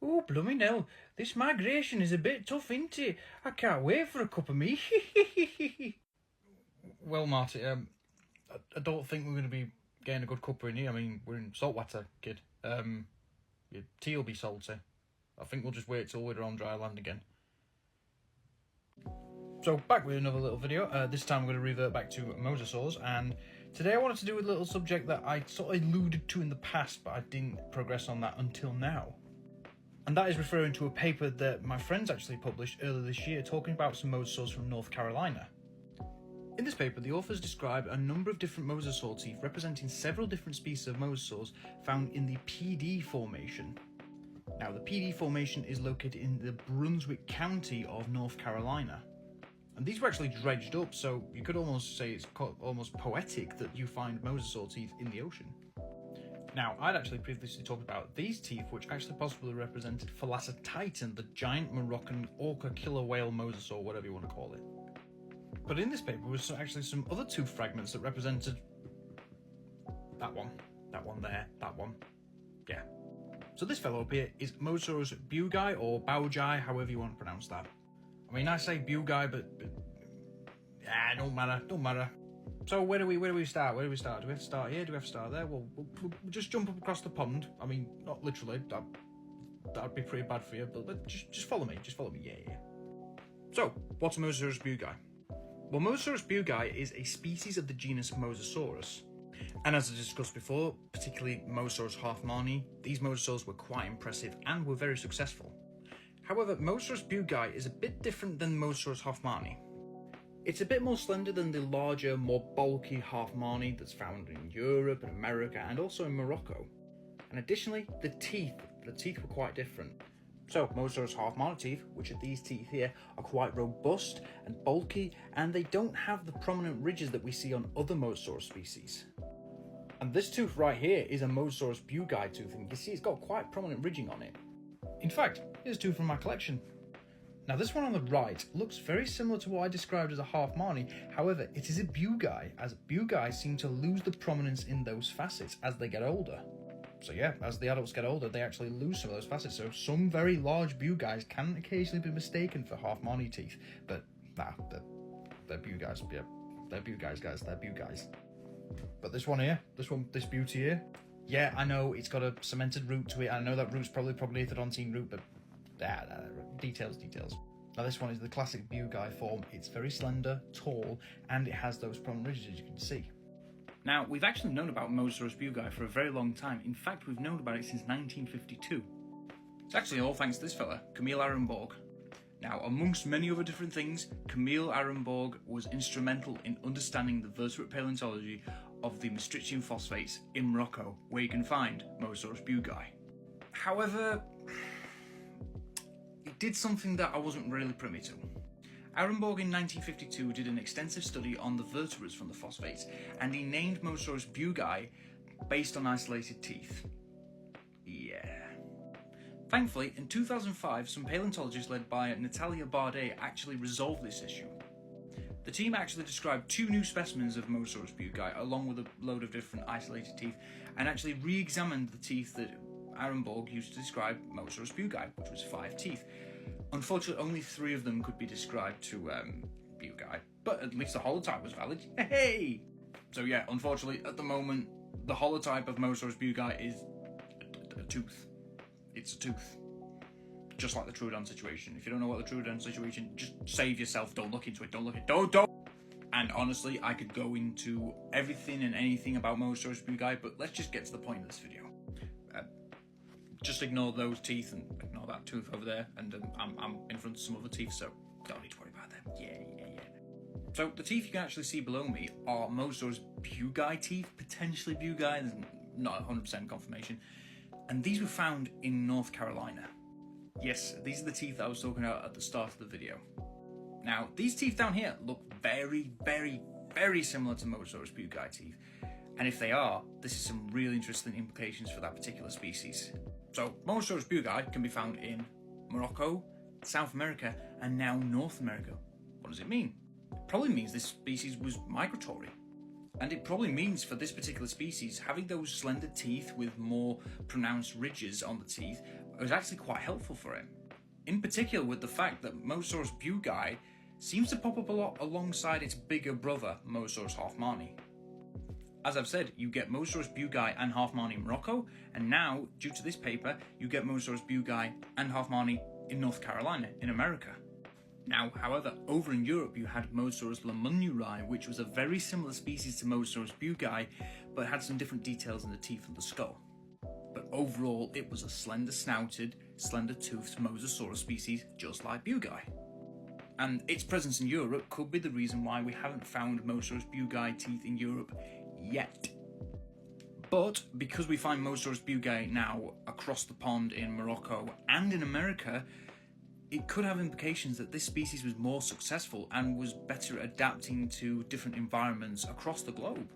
Oh, blooming hell, this migration is a bit tough, isn't it? I can't wait for a cup of me. Well, Marty, I don't think we're going to be getting a good cuppa in here. I mean, we're in saltwater, kid. Your tea will be salty. I think we'll just wait till we're on dry land again. So, back with another little video. This time I'm going to revert back to Mosasaurs, and today I wanted to do a little subject that I sort of alluded to in the past, but I didn't progress on that until now. And that is referring to a paper that my friends actually published earlier this year talking about some mosasaurs from North Carolina. In this paper, the authors describe a number of different mosasaur teeth representing several different species of mosasaurs found in the PD Formation. Now, the PD Formation is located in the Brunswick County of North Carolina. And these were actually dredged up, so you could almost say it's almost poetic that you find mosasaur teeth in the ocean. Now, I'd actually previously talked about these teeth, which actually possibly represented Thalassotitan, the giant Moroccan orca killer whale mosasaur, whatever you want to call it. But in this paper was actually some other tooth fragments that represented that one there, that one. Yeah. So this fellow up here is Mosasaurus beaugei, or beaugei, however you want to pronounce that. I mean, I say beaugei, but yeah, don't matter. So where do we start? Do we have to start here? Do we have to start there? Well, we'll just jump up across the pond. I mean, not literally. That'd be pretty bad for you. But just follow me. Yeah. So, what's Mosasaurus beaugei? Well, Mosasaurus beaugei is a species of the genus Mosasaurus. And as I discussed before, particularly Mosasaurus hoffmanni, these mosasaurs were quite impressive and were very successful. However, Mosasaurus beaugei is a bit different than Mosasaurus hoffmanni. It's a bit more slender than the larger, more bulky hoffmanni that's found in Europe and America and also in Morocco. And additionally, the teeth were quite different. So, Mosasaurus hoffmanni teeth, which are these teeth here, are quite robust and bulky, and they don't have the prominent ridges that we see on other Mosasaurus species. And this tooth right here is a Mosasaurus beaugei tooth, and you see it's got quite prominent ridging on it. In fact, here's two from my collection. Now this one on the right looks very similar to what I described as a hoffmanni, however it is a beaugei, as beaugei seem to lose the prominence in those facets as they get older. So yeah, as the adults get older, they actually lose some of those facets, so some very large beaugeis can occasionally be mistaken for hoffmanni teeth, but nah, they're beaugeis, yeah, they're beaugeis guys, they're beaugeis. But this one here, this beauty here, yeah, I know it's got a cemented root to it, I know that root's probably propylethanontine root, but details. Now this one is the classic beaugei form. It's very slender, tall, and it has those prominent ridges, as you can see. Now, we've actually known about Mosasaurus beaugei for a very long time. In fact, we've known about it since 1952. It's actually all thanks to this fella, Camille Arenbourg. Now, amongst many other different things, Camille Arenbourg was instrumental in understanding the vertebrate paleontology of the Maastrichtian phosphates in Morocco, where you can find Mosasaurus beaugei. However, it did something that I wasn't really privy to. Arenbourg in 1952 did an extensive study on the vertebrates from the phosphates, and he named Mosasaurus beaugei based on isolated teeth. Yeah. Thankfully, in 2005, some paleontologists led by Natalia Bardet actually resolved this issue. The team actually described two new specimens of Mosasaurus beaugei along with a load of different isolated teeth, and actually re-examined the teeth that Arenbourg used to describe Mosasaurus beaugei, which was 5 teeth. Unfortunately, only 3 of them could be described to beaugei, but at least the holotype was valid. Hey! So yeah, unfortunately, at the moment, the holotype of Mosasaurus beaugei is a tooth. It's a tooth. Just like the Troodon situation. If you don't know what the Troodon situation, just save yourself. Don't look into it. Don't. And honestly, I could go into everything and anything about Mosasaurus beaugei, but let's just get to the point of this video. Just ignore those teeth and ignore that tooth over there, and I'm in front of some other teeth, so don't need to worry about them. Yeah. So the teeth you can actually see below me are Mosasaurus beaugei teeth, potentially beaugei, there's not 100% confirmation, and these were found in North Carolina. Yes, these are the teeth I was talking about at the start of the video. Now, these teeth down here look very, very, very similar to Mosasaurus beaugei teeth, and if they are, this is some really interesting implications for that particular species. So, Mosasaurus beaugei can be found in Morocco, South America, and now North America. What does it mean? It probably means this species was migratory. And it probably means for this particular species, having those slender teeth with more pronounced ridges on the teeth was actually quite helpful for it. In particular with the fact that Mosasaurus beaugei seems to pop up a lot alongside its bigger brother, Mosasaurus halfmani. As I've said, you get Mosasaurus beaugei and halfmani in Morocco, and now, due to this paper, you get Mosasaurus beaugei and halfmani in North Carolina, in America. Now, however, over in Europe you had Mosasaurus lemunnuri, which was a very similar species to Mosasaurus beaugei, but had some different details in the teeth and the skull. But overall, it was a slender-snouted, slender-toothed Mosasaurus species, just like beaugei. And its presence in Europe could be the reason why we haven't found Mosasaurus beaugei teeth in Europe yet. But because we find Mosasaurus beaugei now across the pond in Morocco and in America, it could have implications that this species was more successful and was better adapting to different environments across the globe,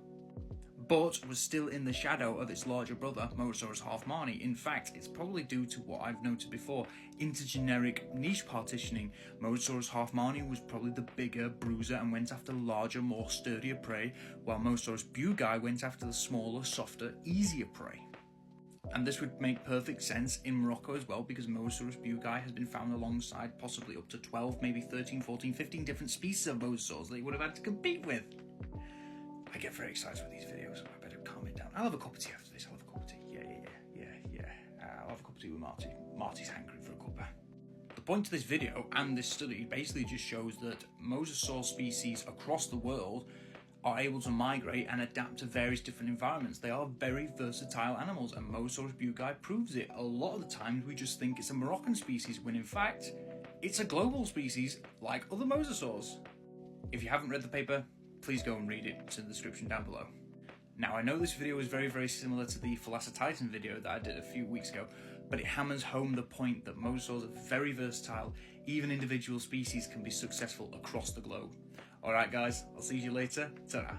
but was still in the shadow of its larger brother, Mosasaurus halfmani. In fact, it's probably due to what I've noted before, intergeneric niche partitioning. Mosasaurus halfmani was probably the bigger bruiser and went after larger, more sturdier prey, while Mosasaurus beaugei went after the smaller, softer, easier prey. And this would make perfect sense in Morocco as well, because Mosasaurus beaugei has been found alongside possibly up to 12, maybe 13, 14, 15 different species of mosasaurs that he would have had to compete with. I get very excited with these videos. I better calm it down. I'll have a cup of tea after this. I'll have a cup of tea. Yeah. I'll have a cup of tea with Marty. Marty's hankering for a cuppa. The point of this video and this study basically just shows that mosasaur species across the world are able to migrate and adapt to various different environments. They are very versatile animals, and Mosasaurus beaugei proves it. A lot of the times we just think it's a Moroccan species, when in fact it's a global species like other mosasaurs. If you haven't read the paper, please go and read it. It's in the description down below. Now, I know this video is very, very similar to the Thalassatitan video that I did a few weeks ago, but it hammers home the point that mosasaurs are very versatile. Even individual species can be successful across the globe. Alright guys, I'll see you later. Ta-ra.